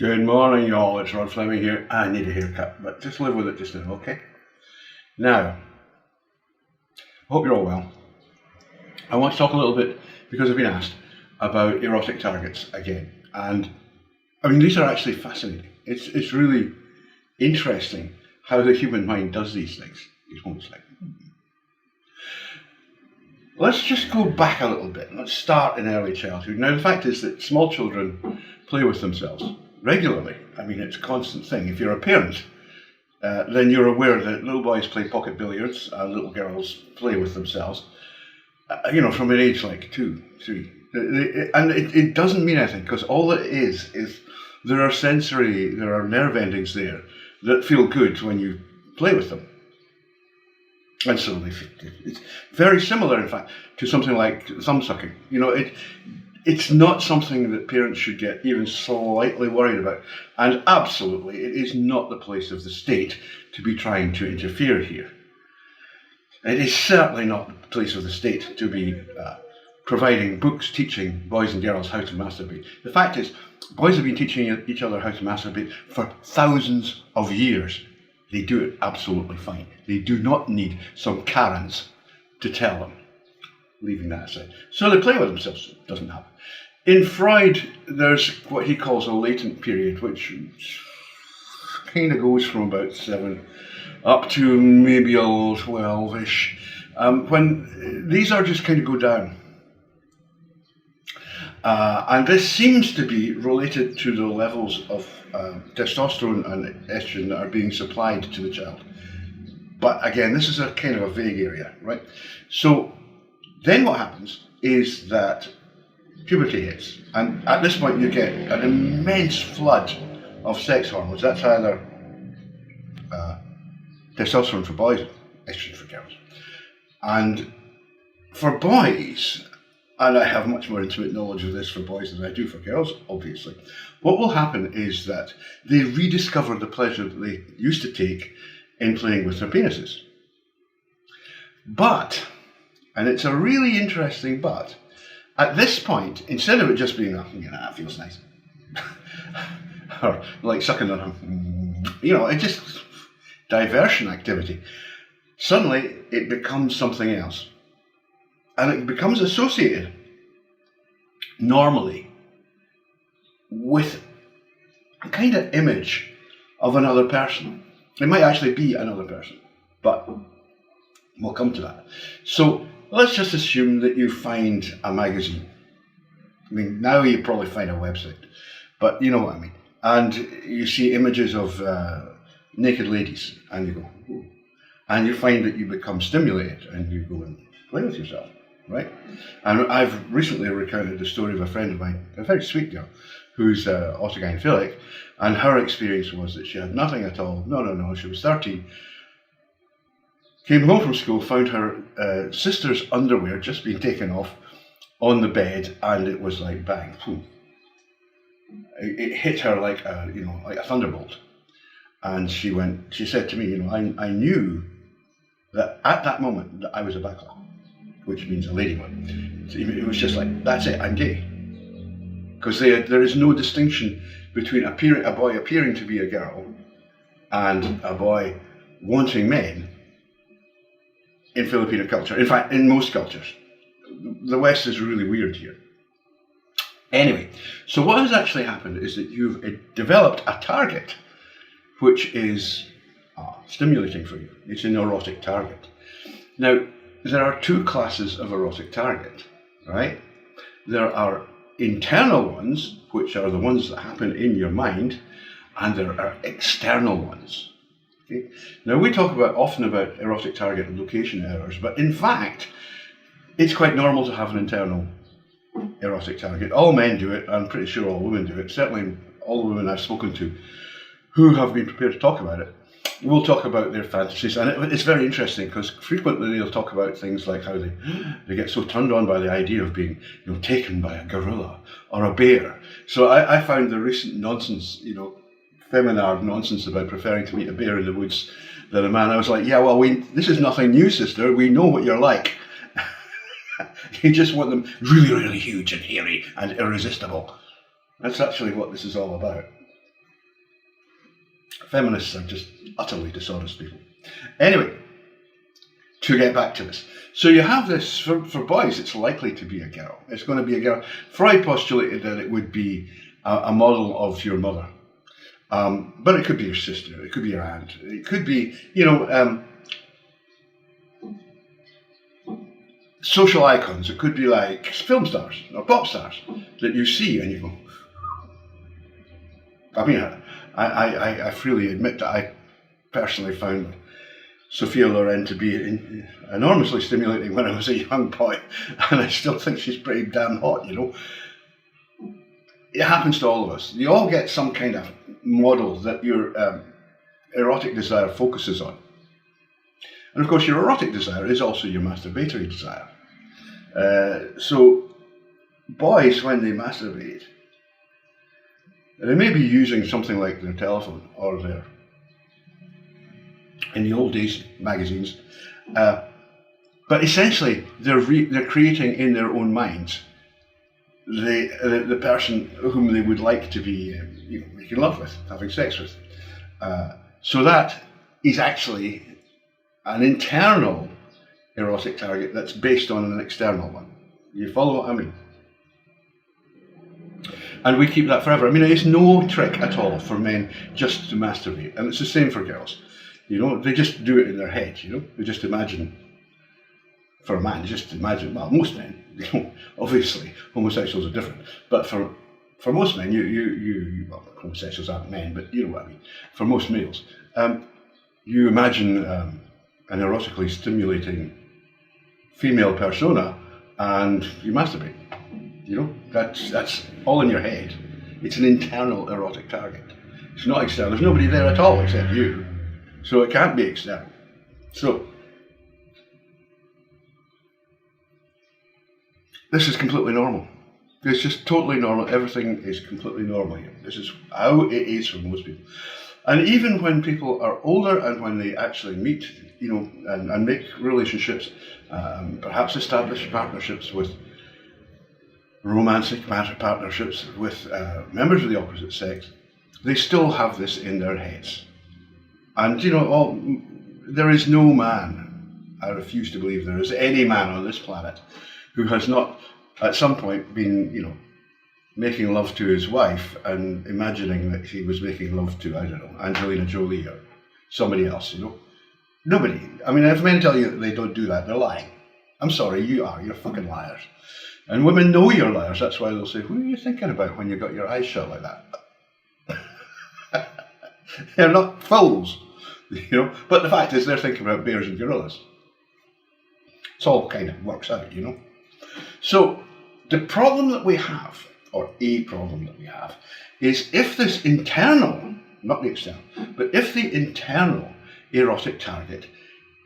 Good morning, y'all. It's Rod Fleming here. I need a haircut, but just live with it just now, okay? Now, hope you're all well. I want to talk a little bit, because I've been asked, about erotic targets again. And, I mean, these are actually fascinating. It's really interesting how the human mind does these things. It's almost like... Let's just go back a little bit. Let's start in early childhood. Now, the fact is that small children play with themselves regularly. I mean, it's a constant thing. If you're a parent, then you're aware that little boys play pocket billiards and little girls play with themselves, from an age like 2, 3. And it doesn't mean anything, because all it is there are nerve endings there that feel good when you play with them. And so it's very similar, in fact, to something like thumb sucking. It's not something that parents should get even slightly worried about. And absolutely, it is not the place of the state to be trying to interfere here. It is certainly not the place of the state to be providing books teaching boys and girls how to masturbate. The fact is, boys have been teaching each other how to masturbate for thousands of years. They do it absolutely fine. They do not need some Karens to tell them. Leaving that aside. So they play with themselves. It doesn't happen. In Freud, there's what he calls a latent period, which kind of goes from about 7 up to maybe a 12-ish, when these are just kind of go down. And this seems to be related to the levels of testosterone and estrogen that are being supplied to the child. But again, this is a kind of a vague area, right? So then what happens is that puberty hits, and at this point you get an immense flood of sex hormones. That's either testosterone for boys, estrogen for girls. And for boys, and I have much more intimate knowledge of this for boys than I do for girls, obviously, what will happen is that they rediscover the pleasure that they used to take in playing with their penises. But, and it's a really interesting but, at this point, instead of it just being, that feels nice, or like sucking on it just, diversion activity, suddenly it becomes something else. And it becomes associated, normally, with a kind of image of another person. It might actually be another person, but we'll come to that. So let's just assume that you find a magazine. I mean, now you probably find a website, but you know what I mean. And you see images of naked ladies, and you go, ooh. And you find that you become stimulated, and you go and play with yourself, right? And I've recently recounted the story of a friend of mine, a very sweet girl, who's autogynephilic, and her experience was that she had nothing at all. No, she was 13. Came home from school, found her sister's underwear just been taken off on the bed, and it was like bang, boom. It hit her like a thunderbolt. And she said to me, I knew that at that moment that I was a bachelor, which means a ladyman. It was just like, that's it, I'm gay. Because there is no distinction between a boy appearing to be a girl and a boy wanting men in Filipino culture. In fact, in most cultures. The West is really weird here. Anyway, so what has actually happened is that you've developed a target which is stimulating for you. It's an erotic target. Now, there are 2 classes of erotic target, right? There are internal ones, which are the ones that happen in your mind, and there are external ones. Okay? Now, we talk often about erotic target and location errors, but in fact, it's quite normal to have an internal erotic target. All men do it. I'm pretty sure all women do it. Certainly all the women I've spoken to who have been prepared to talk about it will talk about their fantasies. And it's very interesting, because frequently they'll talk about things like how they get so turned on by the idea of being taken by a gorilla or a bear. So I found the recent nonsense, feminine nonsense about preferring to meet a bear in the woods than a man. I was like, yeah, well, this is nothing new, sister. We know what you're like. You just want them really, really huge and hairy and irresistible. That's actually what this is all about. Feminists are just utterly dishonest people. Anyway, to get back to this. So you have this, for boys, it's likely to be a girl. It's going to be a girl. Freud postulated that it would be a model of your mother. But it could be your sister, it could be your aunt, it could be, social icons. It could be like film stars or pop stars that you see and you go, I mean, I freely admit that I personally found Sophia Loren to be enormously stimulating when I was a young boy, and I still think she's pretty damn hot, It happens to all of us. You all get some kind of model that your erotic desire focuses on. And of course, your erotic desire is also your masturbatory desire. So boys, when they masturbate, they may be using something like their telephone or their, in the old days, magazines, but essentially they're creating in their own minds the person whom they would like to be making love with, having sex with. So that is actually an internal erotic target that's based on an external one. You follow what I mean? And we keep that forever. I mean, it's no trick at all for men just to masturbate, and it's the same for girls. They just do it in their head. They just imagine. For a man, just imagine. Well, most men, obviously, homosexuals are different. But for most men, well, homosexuals aren't men, but you know what I mean. For most males, you imagine an erotically stimulating female persona, and you masturbate. That's all in your head. It's an internal erotic target. It's not external. There's nobody there at all except you, so it can't be external. So this is completely normal. It's just totally normal. Everything is completely normal here. This is how it is for most people. And even when people are older and when they actually meet, and make relationships, perhaps establish partnerships with romantic partnerships with members of the opposite sex, they still have this in their heads. And there is no man, I refuse to believe there is any man on this planet who has not at some point been, making love to his wife and imagining that he was making love to, I don't know, Angelina Jolie or somebody else, Nobody. I mean, if men tell you that they don't do that, they're lying. I'm sorry, you're fucking liars. And women know you're liars, that's why they'll say, what are you thinking about when you've got your eyes shut like that? They're not fools, but the fact is they're thinking about bears and gorillas. It's all kind of works out, So the problem that we have, or a problem that we have, is if this internal, not the external, but if the internal erotic target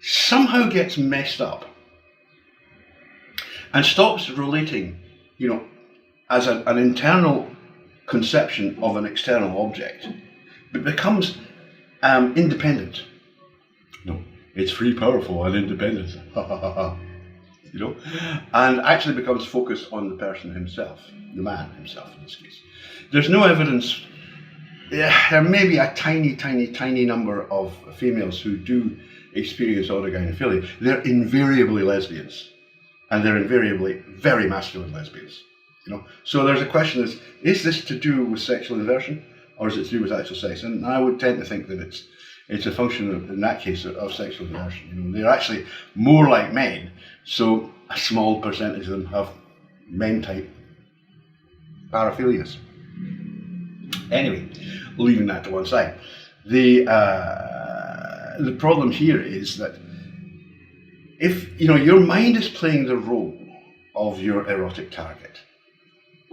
somehow gets messed up and stops relating, as an internal conception of an external object, but becomes independent. No, it's free, powerful, and independent. And actually becomes focused on the person himself, the man himself in this case. There's no evidence. There may be a tiny, tiny, tiny number of females who do experience autogynephilia. They're invariably lesbians, and they're invariably very masculine lesbians. So there's a question: is this to do with sexual inversion, or is it to do with actual sex? And I would tend to think that it's a function in that case of sexual inversion. They're actually more like men, so a small percentage of them have men-type paraphilias. Anyway, leaving that to one side, the problem here is that if your mind is playing the role of your erotic target,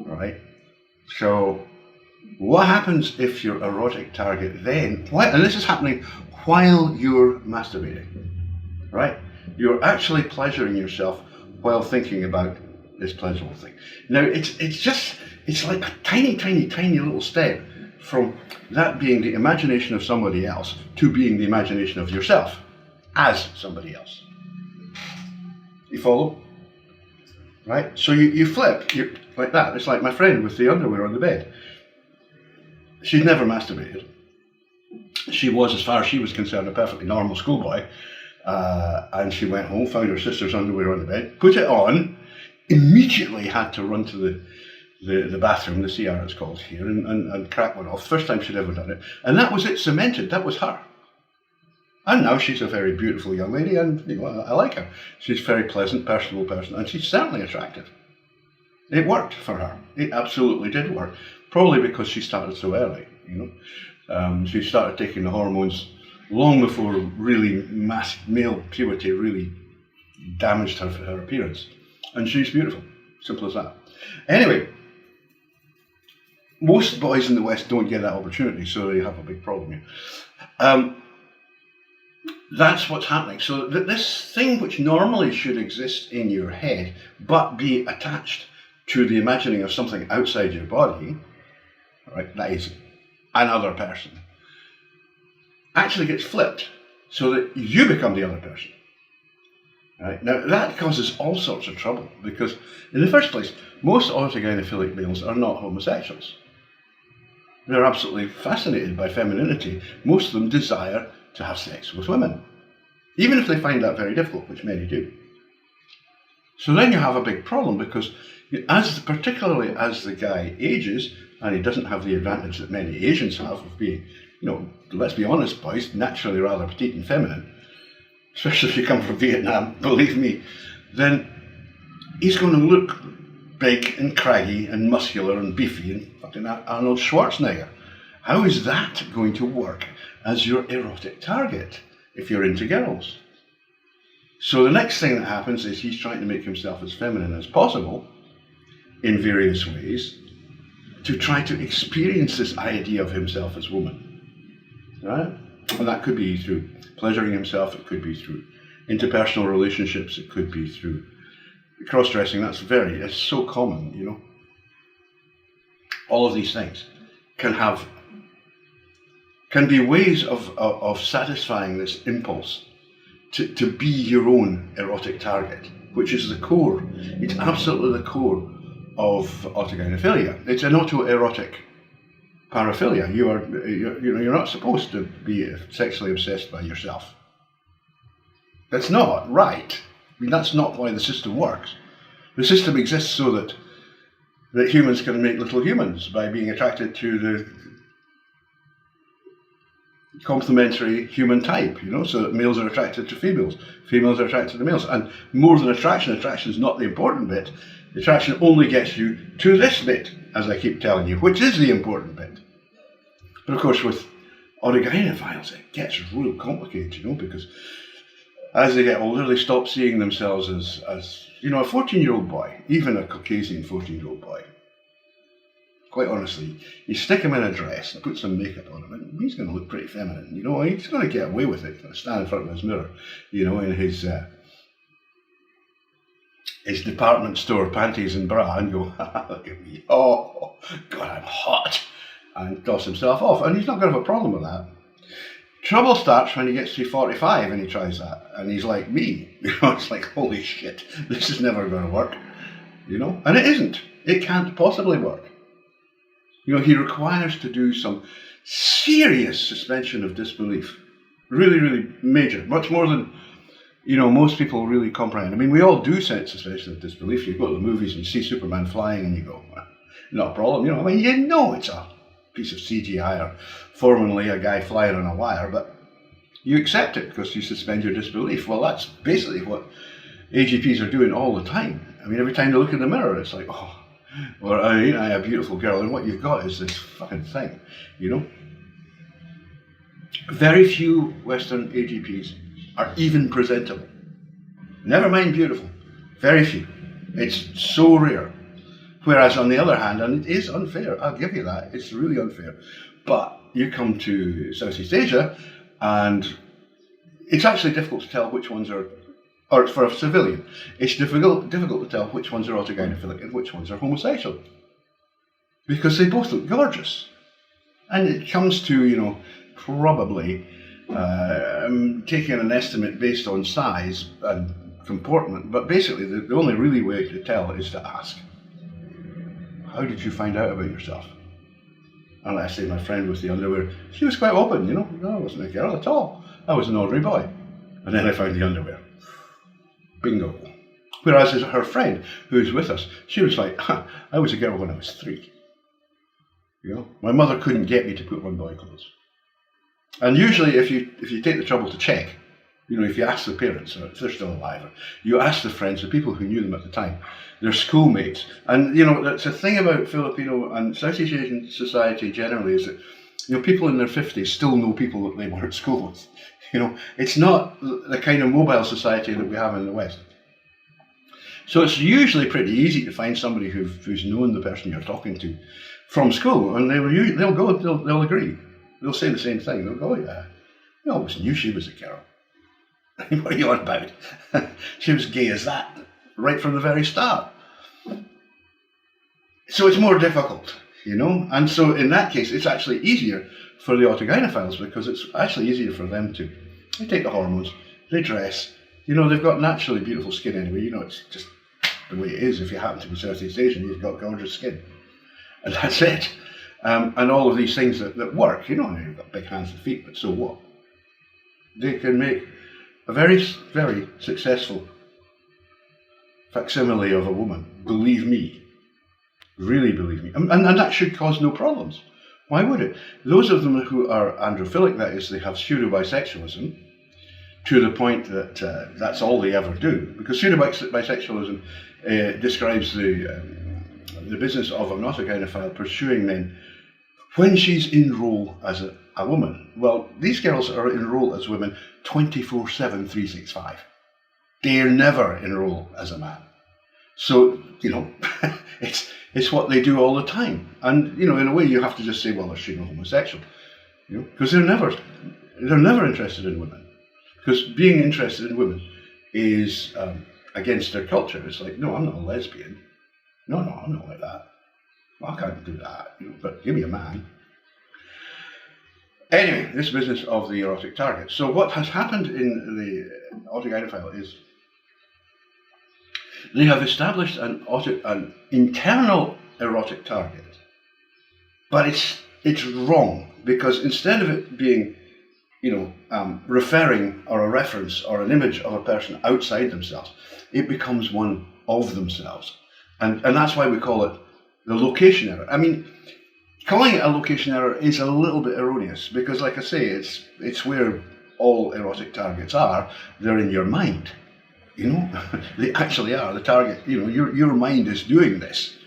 right? So what happens if your erotic target then, and this is happening while you're masturbating, right? You're actually pleasuring yourself while thinking about this pleasurable thing. Now, it's like a tiny, tiny, tiny little step from that being the imagination of somebody else to being the imagination of yourself as somebody else. You follow? Right? So you flip, like that. It's like my friend with the underwear on the bed. She'd never masturbated. she was, as far as she was concerned, a perfectly normal schoolboy. And she went home, found her sister's underwear on the bed, put it on, immediately had to run to the bathroom, the CR it's called here, and crack one off. First time she'd ever done it. And that was it, cemented. That was her. And now she's a very beautiful young lady, and I like her. She's a very pleasant, personable person, and she's certainly attractive. It worked for her. It absolutely did work. Probably because she started so early, She started taking the hormones long before really male puberty really damaged her appearance. And she's beautiful. Simple as that. Anyway, most boys in the West don't get that opportunity, so they have a big problem here. That's what's happening. So this thing which normally should exist in your head, but be attached to the imagining of something outside your body, right, that is another person, actually gets flipped so that you become the other person. Right? Now that causes all sorts of trouble because in the first place, most autogynephilic males are not homosexuals. They're absolutely fascinated by femininity. Most of them desire to have sex with women, even if they find that very difficult, which many do. So then you have a big problem because particularly as the guy ages, and he doesn't have the advantage that many Asians have of being, let's be honest, boys, naturally rather petite and feminine, especially if you come from Vietnam, believe me, then he's going to look big and craggy and muscular and beefy and fucking Arnold Schwarzenegger. How is that going to work as your erotic target if you're into girls? So the next thing that happens is he's trying to make himself as feminine as possible in various ways to try to experience this idea of himself as woman, right? And that could be through pleasuring himself, it could be through interpersonal relationships, it could be through cross-dressing. It's so common, All of these things can be ways of satisfying this impulse to be your own erotic target, which is the core. It's absolutely the core of autogynephilia. It's an autoerotic paraphilia. You're not supposed to be sexually obsessed by yourself. That's not right. I mean, that's not why the system works. The system exists so that humans can make little humans by being attracted to the complementary human type, so that males are attracted to females, females are attracted to males. And more than attraction is not the important bit. The attraction only gets you to this bit, as I keep telling you, which is the important bit. But of course, with autogynephiles, it gets real complicated, because as they get older, they stop seeing themselves as a 14-year-old boy, even a Caucasian 14-year-old boy. Quite honestly, you stick him in a dress and put some makeup on him, and he's going to look pretty feminine, he's going to get away with it. He's going to stand in front of his mirror, in his department store panties and bra and go, look at me, oh, God, I'm hot, and toss himself off. And he's not going to have a problem with that. Trouble starts when he gets to 45 and he tries that, and he's like me. It's like, holy shit, this is never going to work, and it isn't. It can't possibly work. He requires to do some serious suspension of disbelief. Really, really major. Much more than, most people really comprehend. I mean, we all do sense suspension of disbelief. You go to the movies and you see Superman flying and you go, not a problem. It's a piece of CGI or formerly a guy flying on a wire, but you accept it because you suspend your disbelief. Well, that's basically what AGPs are doing all the time. I mean, every time they look in the mirror, it's like, oh, or I a beautiful girl, and what you've got is this fucking thing, Very few Western AGPs are even presentable. Never mind beautiful. Very few. It's so rare. Whereas on the other hand, and it is unfair, I'll give you that, it's really unfair, but you come to Southeast Asia and it's actually difficult to tell which ones are, or for a civilian, it's difficult to tell which ones are autogynephilic and which ones are homosexual, because they both look gorgeous. And it comes to, probably taking an estimate based on size and comportment, but basically the only really way to tell is to ask, how did you find out about yourself? And I say my friend with the underwear, she was quite open, I wasn't a girl at all. I was an ordinary boy. And then I found the underwear. Bingo. Whereas her friend, who's with us, she was like, I was a girl when I was 3. You know, my mother couldn't get me to put on boy clothes. And usually, if you take the trouble to check, you know, if you ask the parents, or if they're still alive, or you ask the friends, the people who knew them at the time, their schoolmates, and you know, that's a thing about Filipino and Southeast Asian society generally is that, you know, people in their 50s still know people that they were at school with. You know, it's not the kind of mobile society that we have in the West. So it's usually pretty easy to find somebody who's known the person you're talking to from school, and they'll agree. They'll say the same thing. They'll go, oh, yeah, I always knew she was a girl. What are you on about? She was gay as that, right from the very start. So it's more difficult, you know? And so in that case, it's actually easier for the autogynephiles because it's actually easier for them to, they take the hormones, they dress, you know, they've got naturally beautiful skin anyway, you know, it's just the way it is. If you happen to be Southeast Asian, you've got gorgeous skin. And that's it. And all of these things that work, you know, you've got big hands and feet, but so what? They can make a very, very successful facsimile of a woman, believe me, really believe me. And that should cause no problems. Why would it? Those of them who are androphilic, that is, they have pseudo-bisexualism, to the point that that's all they ever do. Because pseudo-bisexualism describes the business of an autogynephile pursuing men when she's in role as a woman. Well, these girls are in role as women 24/7, 365. They're never in role as a man. So, you know, it's what they do all the time. And, you know, in a way you have to just say, well, they're shooting homosexual. You know, because they're never interested in women. Because being interested in women is against their culture. It's like, no, I'm not a lesbian. No, I'm not like that. Well, I can't do that, you know, but give me a man. Anyway, this business of the erotic target. So what has happened in the autogynephile is they have established an internal erotic target, but it's wrong, because instead of it being, you know, referring or a reference or an image of a person outside themselves, it becomes one of themselves. And that's why we call it the location error. I mean, calling it a location error is a little bit erroneous because, like I say, it's where all erotic targets are. They're in your mind. You know, they actually are the target. You know, your mind is doing this.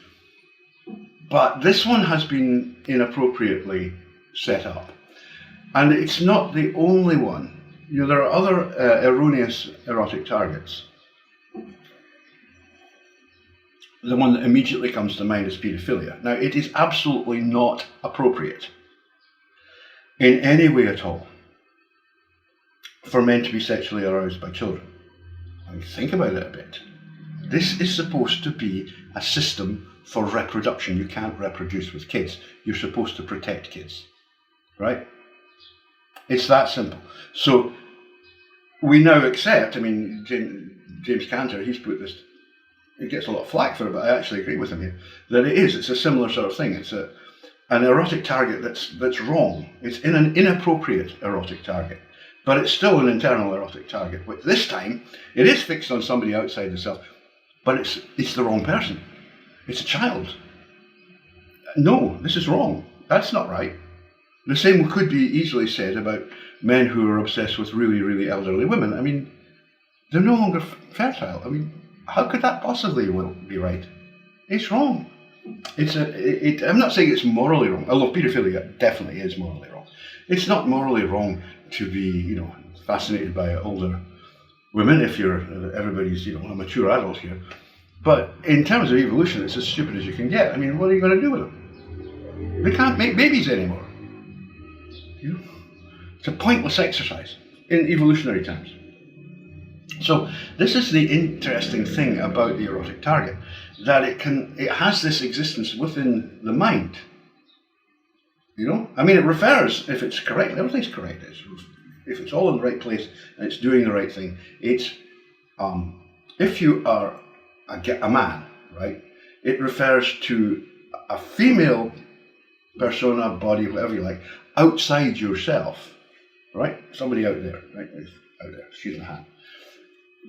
But this one has been inappropriately set up. And it's not the only one. You know, there are other erroneous erotic targets. The one that immediately comes to mind is paedophilia. Now, it is absolutely not appropriate in any way at all for men to be sexually aroused by children. I mean, think about it a bit. This is supposed to be a system for reproduction. You can't reproduce with kids. You're supposed to protect kids, right? It's that simple. So we now accept, I mean, James Cantor, he's put this, it gets a lot of flack for it, but I actually agree with him here, that it's a similar sort of thing. It's an erotic target that's wrong. It's in an inappropriate erotic target, but it's still an internal erotic target. But this time, it is fixed on somebody outside the self, but it's the wrong person. It's a child. No, this is wrong. That's not right. The same could be easily said about men who are obsessed with really, really elderly women. I mean, they're no longer fertile. I mean, how could that possibly be right? It's wrong. I'm not saying it's morally wrong, although paedophilia definitely is morally wrong. It's not morally wrong to be, you know, fascinated by older women if everybody's, you know, a mature adult here. But in terms of evolution, it's as stupid as you can get. I mean, what are you going to do with them? They can't make babies anymore. You know? It's a pointless exercise in evolutionary terms. So this is the interesting thing about the erotic target, that it has this existence within the mind. You know, I mean, it refers, if it's correct, everything's correct. If it's all in the right place and it's doing the right thing, it's if you are a man, right? It refers to a female persona, body, whatever you like, outside yourself, right? Somebody out there, right? Out there, she's in a hat.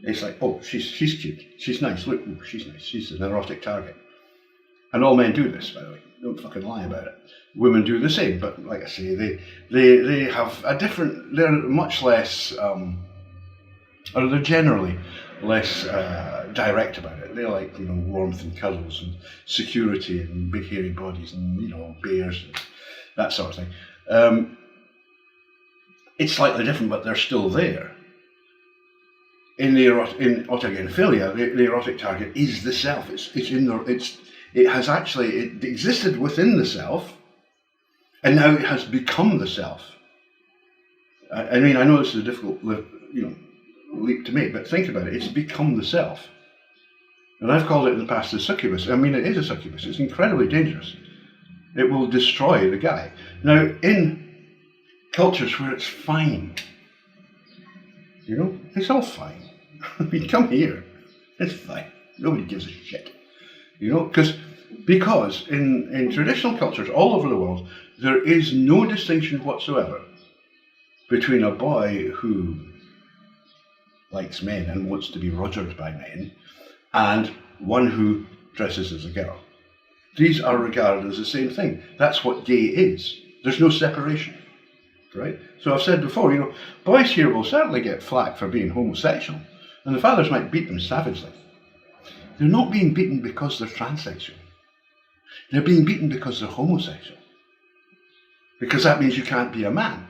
It's like, oh, she's cute, she's nice, look, ooh, she's nice, she's an erotic target. And all men do this, by the way, don't fucking lie about it. Women do the same, but like I say, they have a different, they're much less, or they're generally less direct about it. They like, warmth and cuddles and security and big hairy bodies and, bears and that sort of thing. It's slightly different, but they're still there. In autogynephilia, the erotic target is the self. It existed within the self, and now it has become the self. I mean, I know this is a difficult, leap to make, but think about it. It's become the self, and I've called it in the past a succubus. I mean, it is a succubus. It's incredibly dangerous. It will destroy the guy. Now, in cultures where it's fine, it's all fine. I mean, come here, it's fine. Nobody gives a shit, because in traditional cultures all over the world, there is no distinction whatsoever between a boy who likes men and wants to be rogered by men and one who dresses as a girl. These are regarded as the same thing. That's what gay is. There's no separation, right? So I've said before, boys here will certainly get flack for being homosexual, and the fathers might beat them savagely. They're not being beaten because they're transsexual. They're being beaten because they're homosexual. Because that means you can't be a man.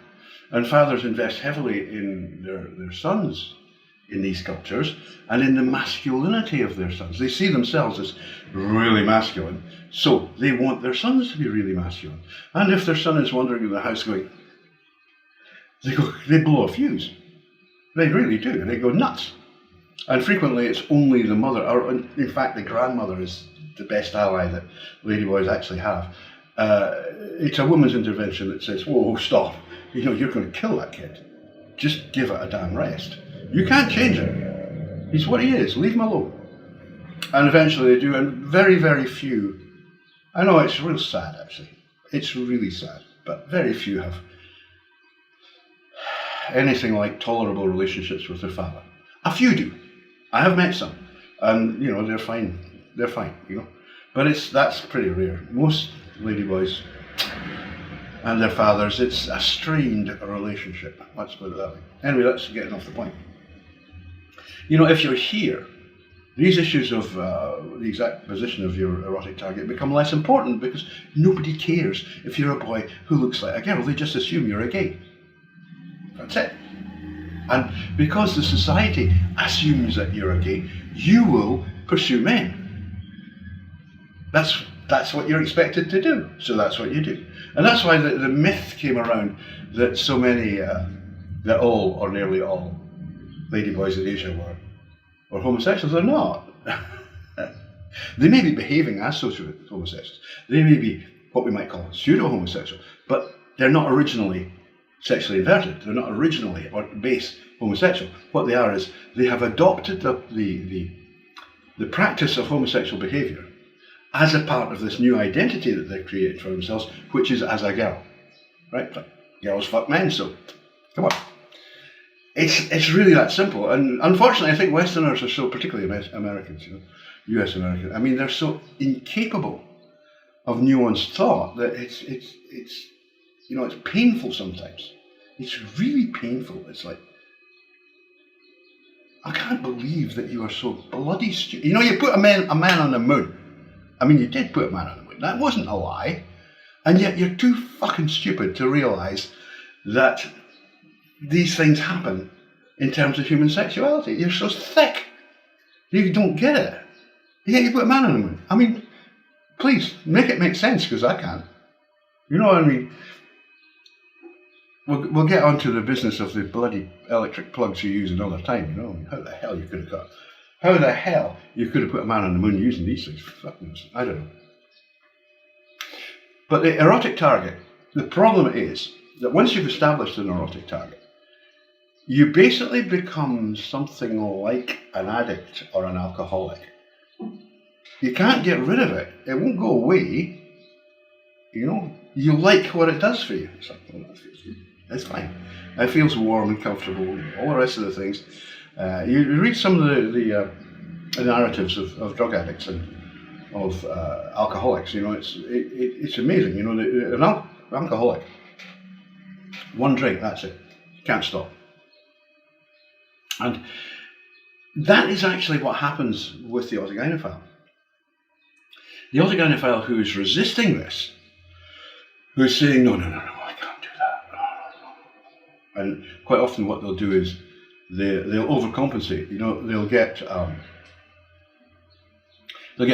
And fathers invest heavily in their sons in these cultures and in the masculinity of their sons. They see themselves as really masculine, so they want their sons to be really masculine. And if their son is wandering in the house going, they blow a fuse. They really do. They go nuts. And frequently it's only the mother, or in fact the grandmother is the best ally that ladyboys actually have. It's a woman's intervention that says, whoa, stop. You're going to kill that kid. Just give it a damn rest. You can't change him. He's what he is. Leave him alone. And eventually they do, and very, very few. I know it's real sad, actually. It's really sad. But very few have anything like tolerable relationships with their father. A few do. I have met some. And, they're fine. They're fine, But that's pretty rare. Most ladyboys and their fathers, it's a strained relationship. Let's put it that way. Anyway, that's getting off the point. If you're here, these issues of the exact position of your erotic target become less important because nobody cares if you're a boy who looks like a girl. They just assume you're a gay. That's it. And because the society assumes that you're a gay, you will pursue men. That's what you're expected to do. So that's what you do. And that's why the myth came around that so many, that all or nearly all ladyboys in Asia were homosexuals. They're not. They may be behaving as social homosexuals. They may be what we might call pseudo-homosexual, but they're not originally sexually inverted. They're not originally or base homosexual. What they are is they have adopted the practice of homosexual behaviour as a part of this new identity that they've created for themselves, which is as a girl, right? Girls fuck men, so come on. It's really that simple. And unfortunately, I think Westerners are so, particularly Americans, US Americans, I mean, they're so incapable of nuanced thought that it's painful sometimes. It's really painful. It's like, I can't believe that you are so bloody stupid. You put a man on the moon. I mean, you did put a man on the moon. That wasn't a lie. And yet you're too fucking stupid to realise that these things happen in terms of human sexuality. You're so thick. You don't get it. Yet you put a man on the moon. I mean, please, make it make sense, because I can't. You know what I mean? We'll get onto the business of the bloody electric plugs you use another time, How the hell you could have put a man on the moon using these things? Fuck knows. I don't know. But the erotic target, the problem is that once you've established an erotic target, you basically become something like an addict or an alcoholic. You can't get rid of it. It won't go away. You like what it does for you. It's like, well, that feels good. It's fine. It feels warm and comfortable, all the rest of the things. You read some of the narratives of drug addicts and of alcoholics, you know, it's amazing, you know, an alcoholic, one drink, that's it, can't stop. And that is actually what happens with the autogynephile. The autogynephile who is resisting this, who's saying, no, I can't do that. And quite often what they'll do is they'll overcompensate. You know, they'll get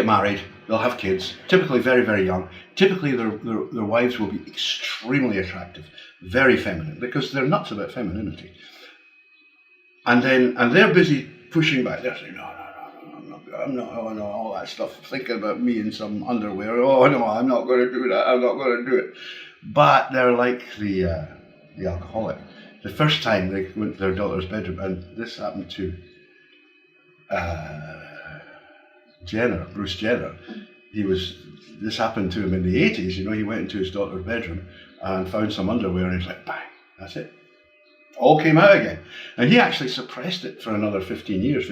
married, they'll have kids, typically very, very young. Typically their wives will be extremely attractive, very feminine, because they're nuts about femininity. And they're busy pushing back. They're saying, no, I'm not, oh no, all that stuff, thinking about me in some underwear. Oh no, I'm not going to do that. I'm not going to do it. But they're like the alcoholic. The first time they went to their daughter's bedroom, and this happened to Bruce Jenner. This happened to him in the 80s. You know, he went into his daughter's bedroom and found some underwear, and he was like, bang, that's it. All came out again. And he actually suppressed it for another 20 years,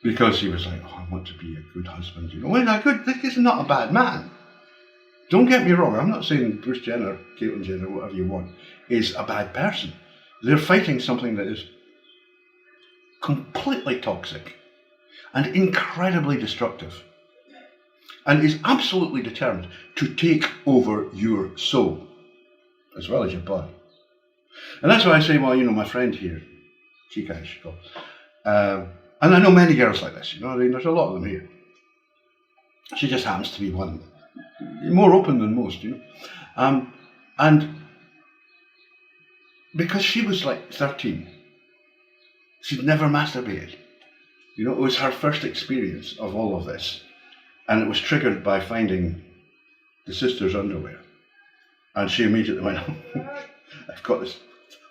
because he was like, oh, I want to be a good husband. You know, well, this is not a bad man. Don't get me wrong, I'm not saying Bruce Jenner, Caitlyn Jenner, whatever you want, is a bad person. They're fighting something that is completely toxic and incredibly destructive, and is absolutely determined to take over your soul as well as your body. And that's why I say, well, you know, my friend here, Chica, she's called, and I know many girls like this, you know, I mean, there's a lot of them here. She just happens to be one, more open than most, you know. And because she was like 13, she'd never masturbated. You know, it was her first experience of all of this. And it was triggered by finding the sister's underwear. And she immediately went, I've got this.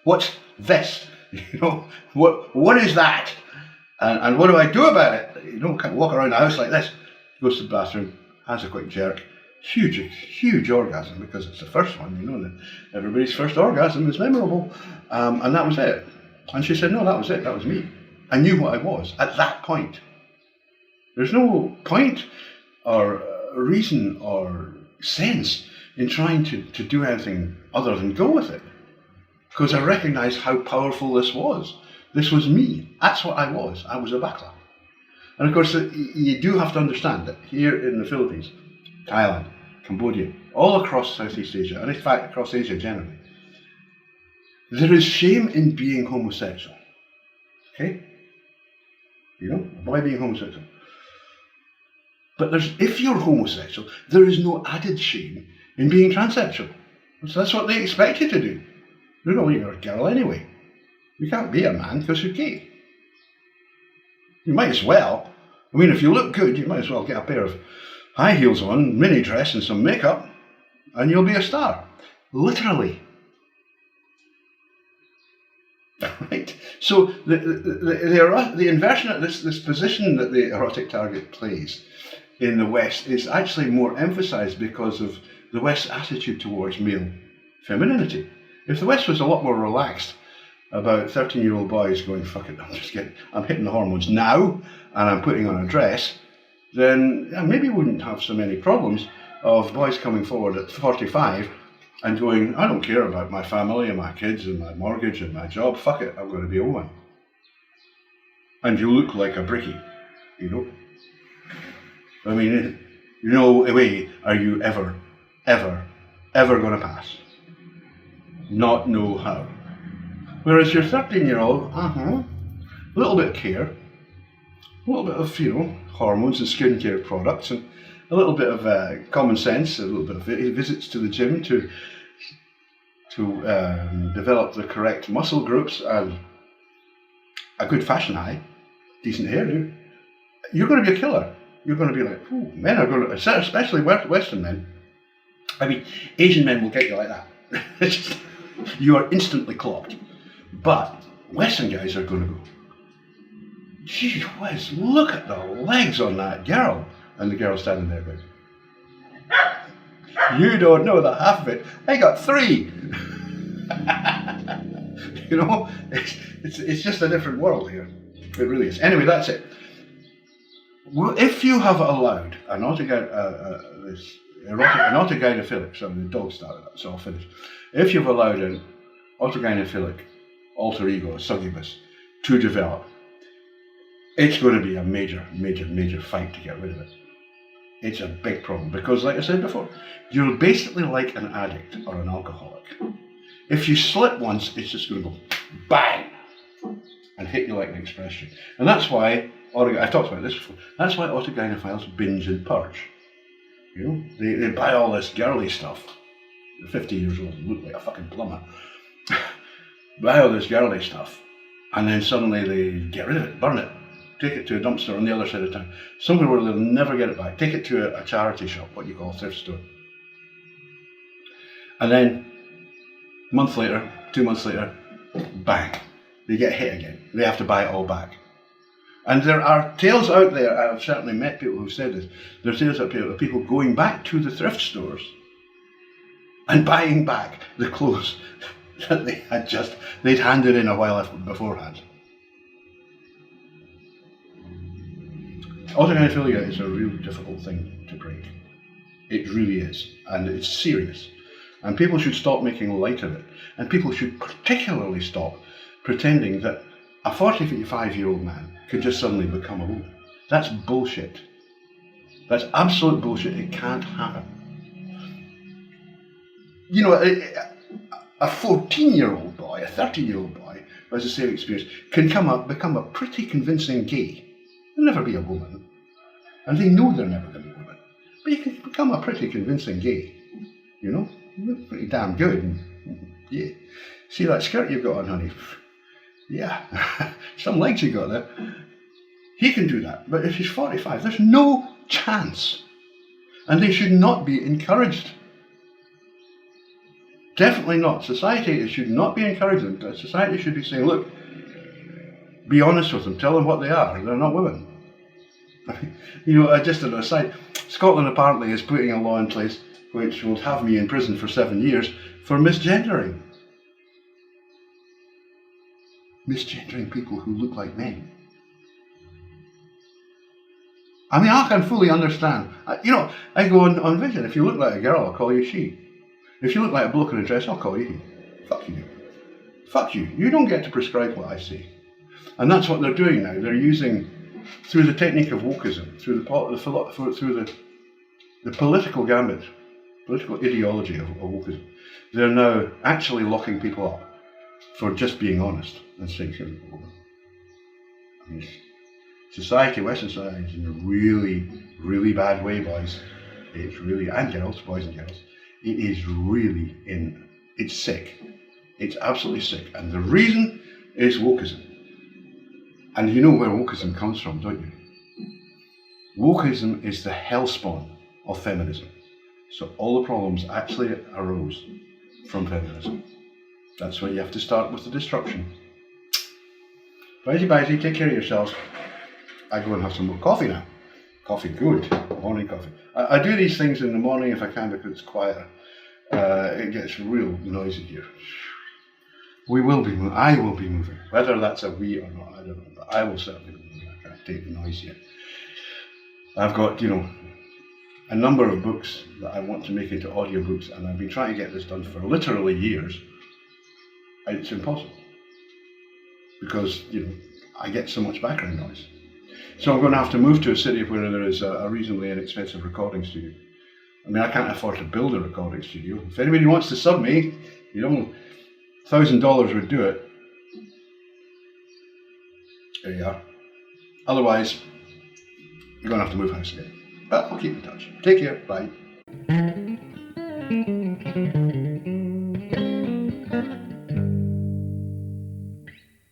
What's this? You know, what is that? And what do I do about it? You know, can't walk around the house like this. Goes to the bathroom, has a quick jerk. Huge orgasm, because it's the first one, you know, everybody's first orgasm is memorable. And that was it. And she said, no, that was it, that was me. I knew what I was at that point. There's no point or reason or sense in trying to do anything other than go with it. Because I recognized how powerful this was. This was me. That's what I was. I was a backlash. And of course, you do have to understand that here in the Philippines, Thailand, Cambodia, all across Southeast Asia, and in fact across Asia generally, there is shame in being homosexual. Okay? You know, why being homosexual? But if you're homosexual, there is no added shame in being transsexual. So that's what they expect you to do. You know, you're a girl anyway. You can't be a man because you're gay. You might as well. I mean, if you look good, you might as well get a pair of high heels on, mini dress and some makeup, and you'll be a star. Literally. Right? So the inversion of this position that the erotic target plays in the West is actually more emphasized because of the West's attitude towards male femininity. If the West was a lot more relaxed about 13-year-old boys going, fuck it, I'm hitting the hormones now and I'm putting on a dress, then maybe we wouldn't have so many problems of boys coming forward at 45 and going, I don't care about my family and my kids and my mortgage and my job, fuck it, I'm going to be a woman. And you look like a brickie, you know? I mean, no way are you ever going to pass. Not know how. Whereas your 13-year-old, a little bit of care, a little bit of, you know, hormones and skincare products, and a little bit of common sense, a little bit of visits to the gym to develop the correct muscle groups and a good fashion eye, decent hairdo, you're going to be a killer. You're going to be like, ooh, men are going to, especially Western men. I mean, Asian men will get you like that. You are instantly clocked. But Western guys are going to go, gee whiz, look at the legs on that girl. And the girl's standing there going, you don't know the half of it. I got 3. You know, it's just a different world here. It really is. Anyway, that's it. Well, if you have allowed an autogynephilic, sorry, the dog started that, so I'll finish. If you've allowed an autogynephilic alter ego, succubus, to develop, it's going to be a major, major, major fight to get rid of it. It's a big problem because, like I said before, you're basically like an addict or an alcoholic. If you slip once, it's just going to go bang and hit you like an express train. And that's why, I've talked about this before, that's why autogynephiles binge and purge. You know, they buy all this girly stuff. They're 50 years old and look like a fucking plumber. Buy all this girly stuff, and then suddenly they get rid of it, burn it, take it to a dumpster on the other side of town, somewhere where they'll never get it back. Take it to a charity shop, what you call a thrift store. And then, a month later, 2 months later, bang, they get hit again. They have to buy it all back. And there are tales out there, I've certainly met people who've said this, there are tales out there of people going back to the thrift stores and buying back the clothes that they'd handed in a while beforehand. Autogynephilia is a really difficult thing to break. It really is, and it's serious. And people should stop making light of it. And people should particularly stop pretending that a 45-year-old man could just suddenly become a woman. That's bullshit. That's absolute bullshit. It can't happen. You know, a 14-year-old boy, a 13-year-old boy who has the same experience can become a pretty convincing gay. They'll never be a woman. And they know they're never going to be a woman. But you can become a pretty convincing gay. You know? You look pretty damn good. And, yeah. See that skirt you've got on, honey? Yeah. Some legs you got there. He can do that. But if he's 45, there's no chance. And they should not be encouraged. Definitely not. Society should not be encouraging them. Society should be saying, look, be honest with them. Tell them what they are. They're not women. You know, just an aside, Scotland apparently is putting a law in place which will have me in prison for 7 years for misgendering. Misgendering people who look like men. I mean, I can fully understand. You know, I go on Vision. If you look like a girl, I'll call you she. If you look like a bloke in a dress, I'll call you he. Fuck you. Fuck you. You don't get to prescribe what I say. And that's what they're doing now. They're using, through the technique of wokeism, through the political gambit, political ideology of wokeism, they're now actually locking people up for just being honest and saying, I mean, society, Western society is in a really, really bad way, boys. It's really, and girls, boys and girls. It is really it's sick. It's absolutely sick. And the reason is wokeism. And you know where wokeism comes from, don't you? Wokeism is the hellspawn of feminism. So all the problems actually arose from feminism. That's why you have to start with the destruction. Bye-bye, take care of yourselves. I go and have some more coffee now. Coffee, good. Morning coffee. I do these things in the morning if I can because it's quieter. It gets real noisy here. I will be moving. Whether that's a we or not, I don't know. But I will certainly be moving. I can't take the noise yet. I've got, you know, a number of books that I want to make into audiobooks, and I've been trying to get this done for literally years. And it's impossible. Because, you know, I get so much background noise. So I'm going to have to move to a city where there is a reasonably inexpensive recording studio. I mean, I can't afford to build a recording studio. If anybody wants to sub me, you know, $1,000 would do it. There you are. Otherwise, you're going to have to move house again. But I'll keep in touch. Take care. Bye.